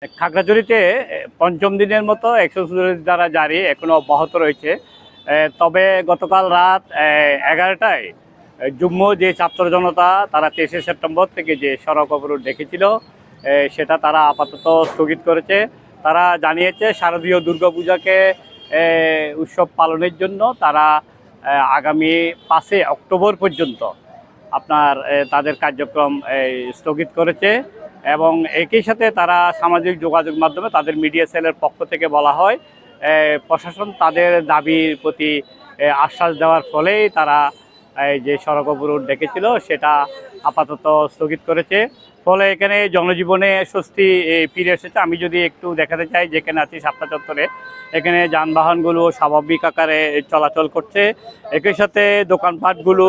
খাগড়াছড়িতে পঞ্চম দিনের মতো 144 ধারা জারি এখনো অব্যাহত রয়েছে। তবে গতকাল রাত 11টায় যুগ্ম যে ছাত্র জনতা তারা 23শে সেপ্টেম্বর থেকে যে সড়ক অবরোধ ডেকেছিল সেটা তারা আপাতত স্থগিত করেছে। তারা জানিয়েছে শারদীয় দুর্গাপূজাকে উৎসব পালনের জন্য তারা আগামী 5 অক্টোবর পর্যন্ত তাদের কার্যক্রম স্থগিত করেছে। এবং একই সাথে তারা সামাজিক যোগাযোগ মাধ্যমে তাদের মিডিয়া সেলের পক্ষ থেকে বলা হয় প্রশাসন তাদের দাবির প্রতি আশ্বাস দেওয়ার ফলেই তারা যে সড়ক অবরোধ ডেকেছিল সেটা আপাতত স্থগিত করেছে। ফলে এখানে জনজীবনে স্বস্তি ফিরে এসেছে। আমি যদি একটু দেখাতে চাই, যেখানে আছি শাপলা চত্বরে, এখানে যানবাহনগুলো স্বাভাবিক আকারে চলাচল করছে। একই সাথে দোকানপাটগুলো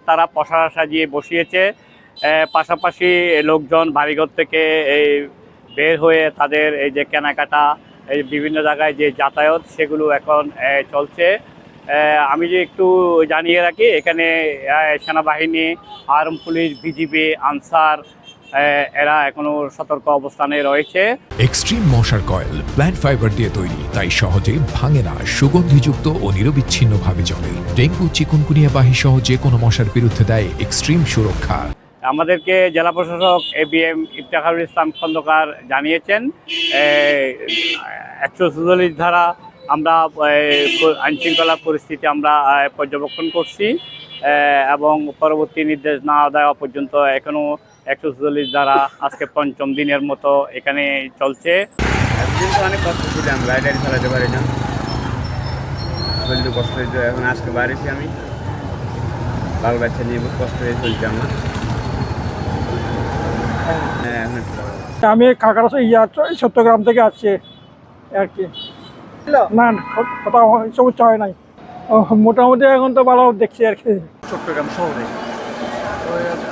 তারা পসরা সাজিয়ে বসিয়েছে। পাশাপাশি লোকজন বাড়িঘর থেকে বের হয়ে তাদের এই যে কেনাকাটা, এই বিভিন্ন জায়গায় যে যাতায়াত, সেগুলো এখন চলছে। আমি যে একটু জানিয়ে রাখি, এখানে সেনাবাহিনী, আর্ম পুলিশ, বিজিবি, আনসার এরা এখনো সতর্ক অবস্থানে রয়েছে। এক্সট্রিম মশার কয়েল প্ল্যান্ট ফাইবার দিয়ে তৈরি, তাই সহজে ভাঙে না, সুগন্ধিযুক্ত ও নিরবিচ্ছিন্নভাবে জ্বলে। ডেঙ্গু, চিকুনগুনিয়া বাহি সহ যে কোনো মশার বিরুদ্ধে দেয় এক্সট্রিম সুরক্ষা। আমাদেরকে জেলা প্রশাসক ABM ইফতেখারুল ইসলাম খন্দকার জানিয়েছেন 144 ধারা আমরা আইনশৃঙ্খলা পরিস্থিতি আমরা পর্যবেক্ষণ করছি এবং পরবর্তী নির্দেশ না দেওয়া পর্যন্ত এখনও 144 ধারা আজকে পঞ্চম দিনের মতো এখানে চলছে। একদিন তো অনেক কষ্ট ছিলাম, গাড়ি চালাতে পারি না, শরীরে কষ্ট হয়েছে। এখন আজকে বাড়িছি, আমি বাল বাচ্চা নিয়ে বহুত কষ্ট হয়ে চলছে আমার। আমি খাগড়াছড়ি চট্টগ্রাম থেকে আসছি আর কি। না কোথাও সমস্যা হয় নাই, মোটামুটি এখন তো ভালো দেখছি আর কি। চট্টগ্রাম শহরে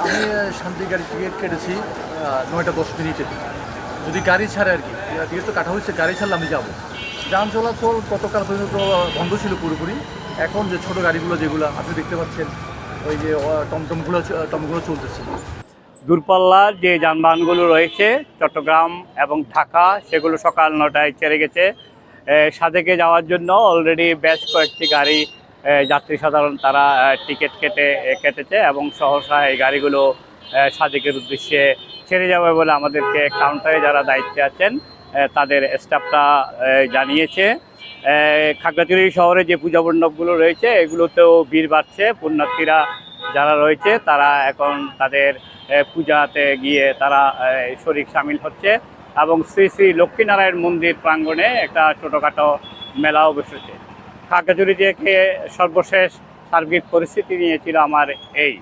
আমি শান্তি গাড়ি টিকিট কেটেছি 9টা 10 মিনিটে। যদি গাড়ি ছাড়ে আর কি, টিকিট তো কাটা হয়েছে, গাড়ি ছাড়লে আমি যাবো। যান চলাচল গতকাল পর্যন্ত বন্ধ ছিল পুরোপুরি। এখন যে ছোটো গাড়িগুলো যেগুলো আপনি দেখতে পাচ্ছেন, ওই যে টমগুলো চলতেছে। দূরপাল্লার যে যানবাহনগুলো রয়েছে চট্টগ্রাম এবং ঢাকা, সেগুলো সকাল 9টায় ছেড়ে গেছে। সাদেকে যাওয়ার জন্য অলরেডি বেশ কয়েকটি গাড়ি যাত্রী সাধারণ তারা টিকিট কেটেছে এবং সহসা এই গাড়িগুলো সাদেকের উদ্দেশ্যে ছেড়ে যাবে বলে আমাদেরকে কাউন্টারে যারা দায়িত্বে আছেন তাদের স্টাফরা জানিয়েছে। খাগড়াছড়ি শহরে যে পূজা মণ্ডপগুলো রয়েছে এগুলোতেও ভিড় বাড়ছে। পুণ্যার্থীরা যারা রয়েছে তারা এখন তাদের পূজাতে গিয়ে তারা শরীর সামিল হচ্ছে এবং শ্রী শ্রী লক্ষ্মীনারায়ণ মন্দির প্রাঙ্গণে একটা ছোটোখাটো মেলাও বসেছে। খাগড়াছড়ি থেকে সর্বশেষ সার্বিক পরিস্থিতি নিয়েছিল আমার এই।